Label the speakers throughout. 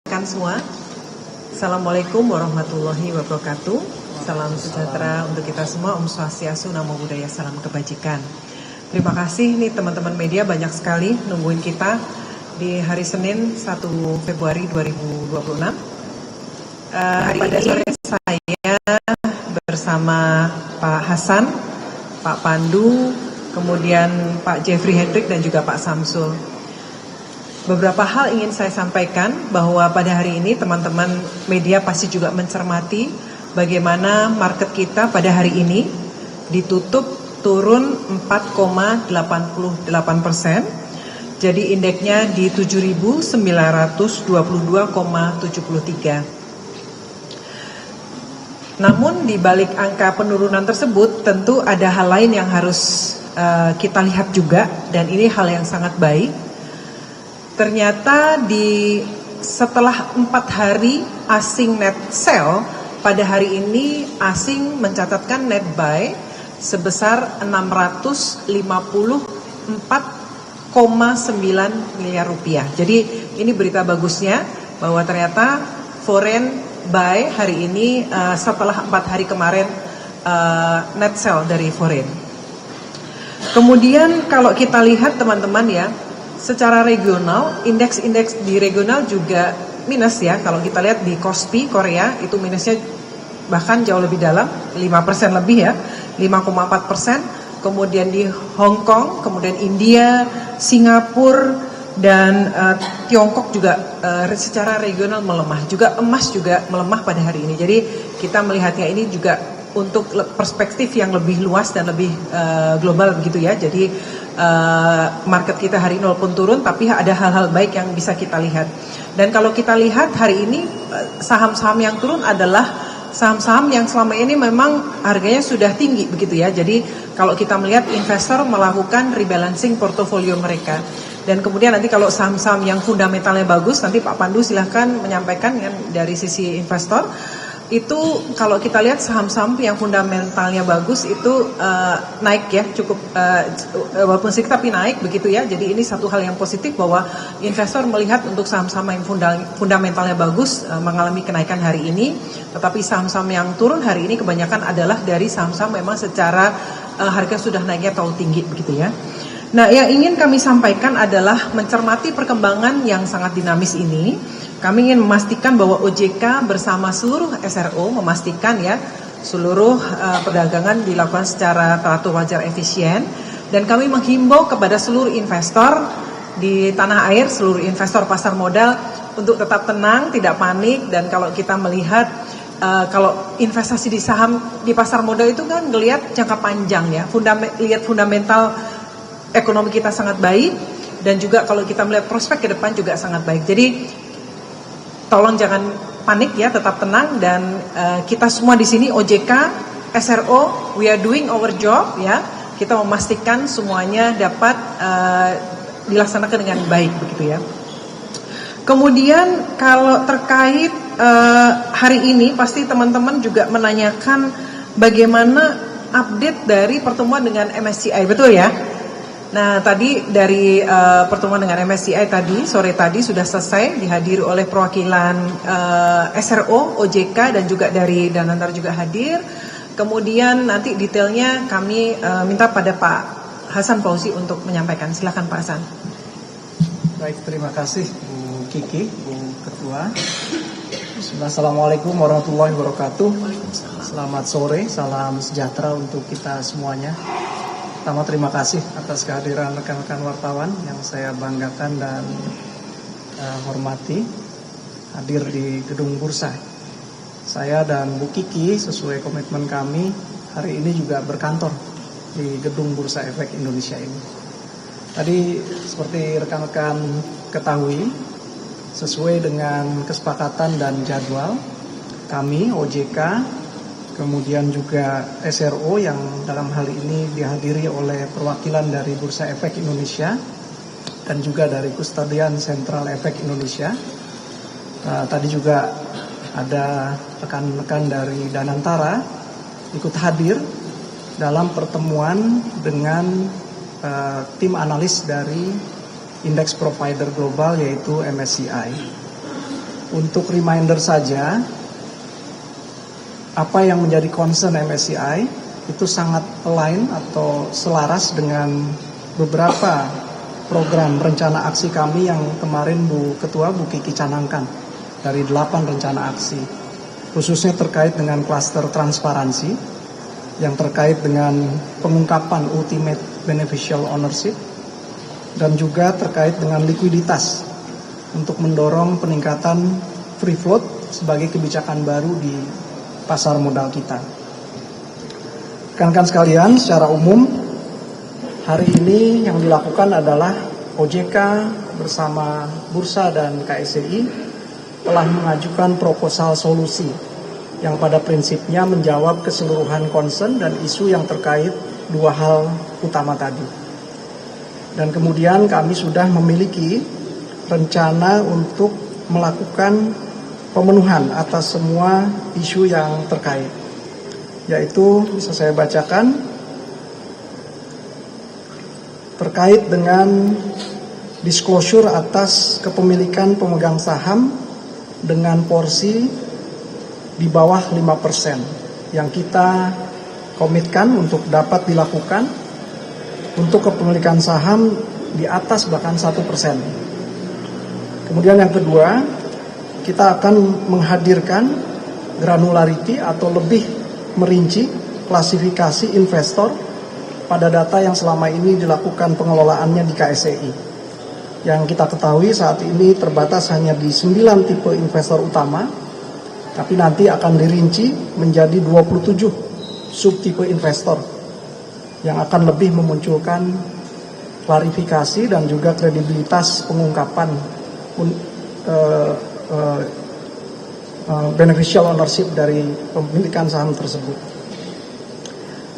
Speaker 1: Rekan semua, Assalamualaikum warahmatullahi wabarakatuh. Salam sejahtera untuk kita semua. Om Swastiastu, Namo Buddhaya, salam kebajikan. Terima kasih nih teman-teman media, banyak sekali nungguin kita di hari Senin 1 Februari 2026. Pada sore saya bersama Pak Hasan, Pak Pandu, kemudian Pak Jeffrey Hendrik dan juga Pak Samsul. Beberapa hal ingin saya sampaikan bahwa pada hari ini teman-teman media pasti juga mencermati bagaimana market kita pada hari ini ditutup turun 4,88%. Jadi indeksnya di 7.922,73. Namun di balik angka penurunan tersebut tentu ada hal lain yang harus kita lihat juga, dan ini hal yang sangat baik. Ternyata setelah 4 hari asing net sell, pada hari ini asing mencatatkan net buy sebesar 654,9 miliar rupiah. Jadi ini berita bagusnya bahwa ternyata foreign buy hari ini setelah 4 hari kemarin net sell dari foreign. Kemudian kalau kita lihat teman-teman ya, secara regional, indeks-indeks di regional juga minus ya. Kalau kita lihat di Kospi Korea itu minusnya bahkan jauh lebih dalam, 5% lebih ya, 5,4%. Kemudian di Hong Kong, kemudian India, Singapura dan Tiongkok juga secara regional melemah. Juga emas juga melemah pada hari ini. Jadi kita melihatnya ini juga untuk perspektif yang lebih luas dan lebih global begitu ya. Jadi market kita hari ini walaupun turun, tapi ada hal-hal baik yang bisa kita lihat. Dan kalau kita lihat hari ini saham-saham yang turun adalah saham-saham yang selama ini memang harganya sudah tinggi begitu ya. Jadi kalau kita melihat investor melakukan rebalancing portofolio mereka. Dan kemudian nanti kalau saham-saham yang fundamentalnya bagus, nanti Pak Pandu silahkan menyampaikan ya, dari sisi investor. Itu kalau kita lihat saham-saham yang fundamentalnya bagus itu naik ya, cukup walaupun sedikit tapi naik begitu ya. Jadi ini satu hal yang positif bahwa investor melihat untuk saham-saham yang fundamentalnya bagus mengalami kenaikan hari ini. Tetapi saham-saham yang turun hari ini kebanyakan adalah dari saham-saham memang secara harga sudah naiknya terlalu tinggi begitu ya. Nah, yang ingin kami sampaikan adalah mencermati perkembangan yang sangat dinamis ini. Kami ingin memastikan bahwa OJK bersama seluruh SRO memastikan ya seluruh perdagangan dilakukan secara teratur, wajar, efisien. Dan kami menghimbau kepada seluruh investor di tanah air, seluruh investor pasar modal untuk tetap tenang, tidak panik. Dan kalau kita melihat kalau investasi di saham di pasar modal itu kan ngelihat jangka panjang ya, lihat fundamental ekonomi kita sangat baik, dan juga kalau kita melihat prospek ke depan juga sangat baik. Jadi tolong jangan panik ya, tetap tenang. Dan kita semua di sini OJK, SRO, we are doing our job ya. Kita memastikan semuanya dapat dilaksanakan dengan baik begitu ya. Kemudian kalau terkait hari ini pasti teman-teman juga menanyakan bagaimana update dari pertemuan dengan MSCI, betul ya? Nah, tadi dari pertemuan dengan MSCI tadi, sore tadi sudah selesai, dihadiri oleh perwakilan SRO, OJK, dan juga dari Danantar juga hadir. Kemudian nanti detailnya kami minta pada Pak Hasan Fauzi untuk menyampaikan. Silakan Pak Hasan.
Speaker 2: Baik, terima kasih Bu Kiki, Bu Ketua. Assalamualaikum warahmatullahi wabarakatuh. Selamat sore, salam sejahtera untuk kita semuanya. Pertama, terima kasih atas kehadiran rekan-rekan wartawan yang saya banggakan dan hormati hadir di gedung bursa. Saya dan Bu Kiki sesuai komitmen kami hari ini juga berkantor di gedung Bursa Efek Indonesia ini. Tadi seperti rekan-rekan ketahui, sesuai dengan kesepakatan dan jadwal kami OJK, kemudian juga SRO yang dalam hal ini dihadiri oleh perwakilan dari Bursa Efek Indonesia dan juga dari Kustodian Sentral Efek Indonesia. Tadi juga ada rekan-rekan dari Danantara ikut hadir dalam pertemuan dengan tim analis dari indeks provider global yaitu MSCI. Untuk reminder saja, apa yang menjadi concern MSCI itu sangat align atau selaras dengan beberapa program rencana aksi kami yang kemarin Bu Ketua, Bu Kiki canangkan dari 8 rencana aksi. Khususnya terkait dengan klaster transparansi, yang terkait dengan pengungkapan ultimate beneficial ownership, dan juga terkait dengan likuiditas untuk mendorong peningkatan free float sebagai kebijakan baru di pasar modal kita. Rekan-rekan sekalian, secara umum hari ini yang dilakukan adalah OJK bersama Bursa dan KSCI telah mengajukan proposal solusi yang pada prinsipnya menjawab keseluruhan concern dan isu yang terkait dua hal utama tadi. Dan kemudian kami sudah memiliki rencana untuk melakukan pemenuhan atas semua isu yang terkait, yaitu bisa saya bacakan terkait dengan disclosure atas kepemilikan pemegang saham dengan porsi di bawah 5% yang kita komitkan untuk dapat dilakukan untuk kepemilikan saham di atas bahkan 1%. Kemudian yang kedua, kita akan menghadirkan granularity atau lebih merinci klasifikasi investor pada data yang selama ini dilakukan pengelolaannya di KSCI. Yang kita ketahui saat ini terbatas hanya di 9 tipe investor utama, tapi nanti akan dirinci menjadi 27 subtipe investor yang akan lebih memunculkan klarifikasi dan juga kredibilitas pengungkapan beneficial ownership dari pemilikan saham tersebut.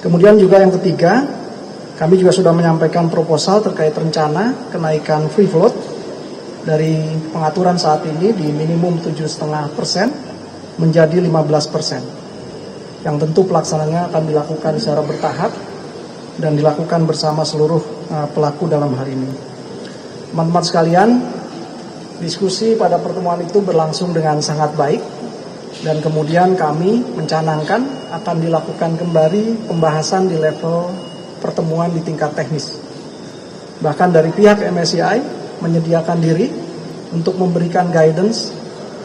Speaker 2: Kemudian juga yang ketiga, kami juga sudah menyampaikan proposal terkait rencana kenaikan free float dari pengaturan saat ini di minimum 7,5% menjadi 15%. Yang tentu pelaksananya akan dilakukan secara bertahap dan dilakukan bersama seluruh pelaku dalam hal ini. Teman-teman sekalian, diskusi pada pertemuan itu berlangsung dengan sangat baik dan kemudian kami mencanangkan akan dilakukan kembali pembahasan di level pertemuan di tingkat teknis. Bahkan dari pihak MSCI menyediakan diri untuk memberikan guidance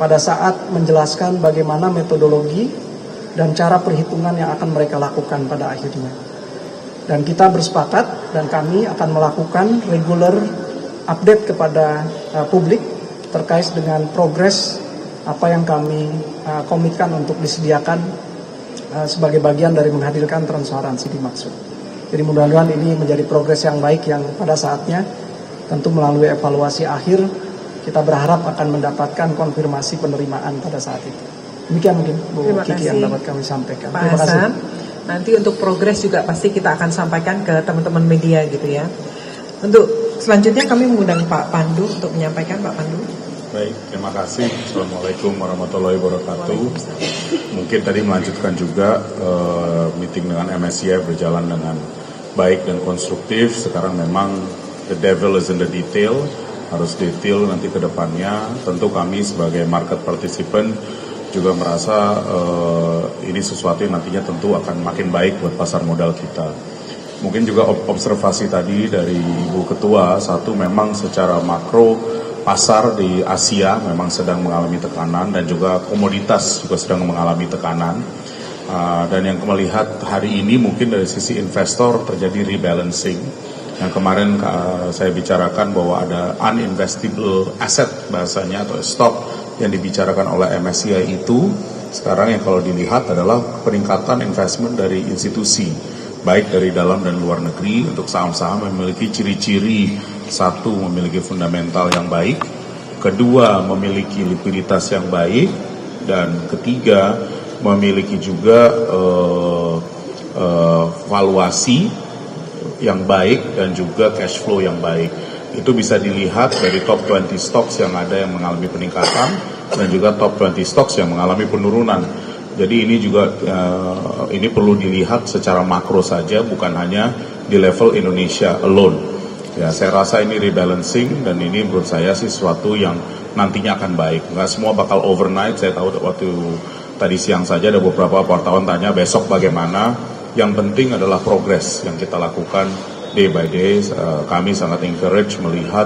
Speaker 2: pada saat menjelaskan bagaimana metodologi dan cara perhitungan yang akan mereka lakukan pada akhirnya. Dan kita bersepakat dan kami akan melakukan regular update kepada publik terkait dengan progres apa yang kami komitkan untuk disediakan sebagai bagian dari menghadirkan transparansi dimaksud. Jadi mudah-mudahan ini menjadi progres yang baik yang pada saatnya tentu melalui evaluasi akhir kita berharap akan mendapatkan konfirmasi penerimaan pada saat itu. Demikian mungkin Bu Kiki yang dapat kami sampaikan.
Speaker 1: Terima kasih. Nanti untuk progres juga pasti kita akan sampaikan ke teman-teman media gitu ya. Untuk selanjutnya kami mengundang Pak Pandu untuk menyampaikan. Pak Pandu.
Speaker 3: Baik, terima kasih. Assalamualaikum warahmatullahi wabarakatuh. Mungkin tadi melanjutkan juga meeting dengan MSCI berjalan dengan baik dan konstruktif. Sekarang memang the devil is in the detail, harus detail nanti ke depannya. Tentu kami sebagai market participant juga merasa ini sesuatu yang nantinya tentu akan makin baik buat pasar modal kita. Mungkin juga observasi tadi dari Ibu Ketua, satu memang secara makro pasar di Asia memang sedang mengalami tekanan dan juga komoditas juga sedang mengalami tekanan. Dan yang melihat hari ini mungkin dari sisi investor terjadi rebalancing. Yang kemarin saya bicarakan bahwa ada uninvestable asset bahasanya atau stock yang dibicarakan oleh MSCI itu sekarang yang kalau dilihat adalah peningkatan investment dari institusi baik dari dalam dan luar negeri untuk saham-saham yang memiliki ciri-ciri. Satu, memiliki fundamental yang baik, kedua, memiliki likuiditas yang baik, dan ketiga, memiliki juga valuasi yang baik dan juga cash flow yang baik. Itu bisa dilihat dari top 20 stocks yang ada yang mengalami peningkatan dan juga top 20 stocks yang mengalami penurunan. Jadi ini juga ini perlu dilihat secara makro saja, bukan hanya di level Indonesia alone. Ya, saya rasa ini rebalancing dan ini menurut saya sih sesuatu yang nantinya akan baik. Nggak semua bakal overnight. Saya tahu waktu tadi siang saja ada beberapa wartawan tanya besok bagaimana. Yang penting adalah progres yang kita lakukan day by day. Kami sangat encourage melihat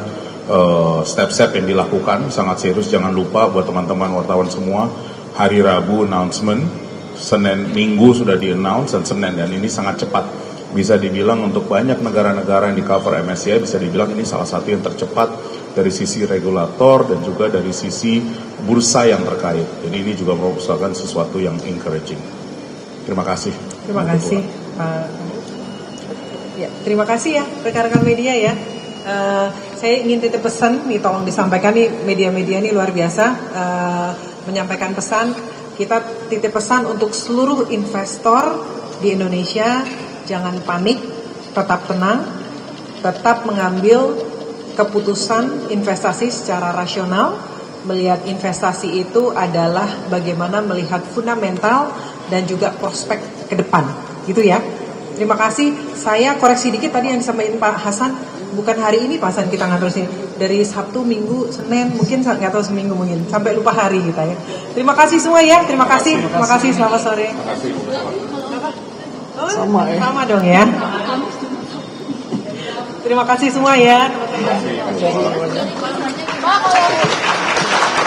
Speaker 3: step-step yang dilakukan, sangat serius. Jangan lupa buat teman-teman wartawan semua, hari Rabu announcement, Senin Minggu sudah di-announce, dan Senin, dan ini sangat cepat. Bisa dibilang untuk banyak negara-negara yang di cover MSCI, bisa dibilang ini salah satu yang tercepat dari sisi regulator dan juga dari sisi bursa yang terkait. Jadi ini juga merupakan sesuatu yang encouraging. Terima kasih.
Speaker 1: Terima kasih, Pak. Ya, terima kasih ya rekan-rekan media ya. Saya ingin titip pesan nih, tolong disampaikan nih, media-media ini luar biasa menyampaikan pesan. Kita titip pesan untuk seluruh investor di Indonesia, jangan panik, tetap tenang, tetap mengambil keputusan investasi secara rasional. Melihat investasi itu adalah bagaimana melihat fundamental dan juga prospek ke depan, gitu ya. Terima kasih. Saya koreksi dikit tadi yang disampaikan Pak Hasan, bukan hari ini Pak Hasan kita ngatur sini, dari Sabtu, Minggu, Senin, mungkin nggak tahu seminggu mungkin, sampai lupa hari kita ya. Terima kasih semua ya, terima kasih, selamat sore.
Speaker 2: Sama ya.
Speaker 1: Sama dong ya. Terima kasih semua ya.
Speaker 2: Terima kasih.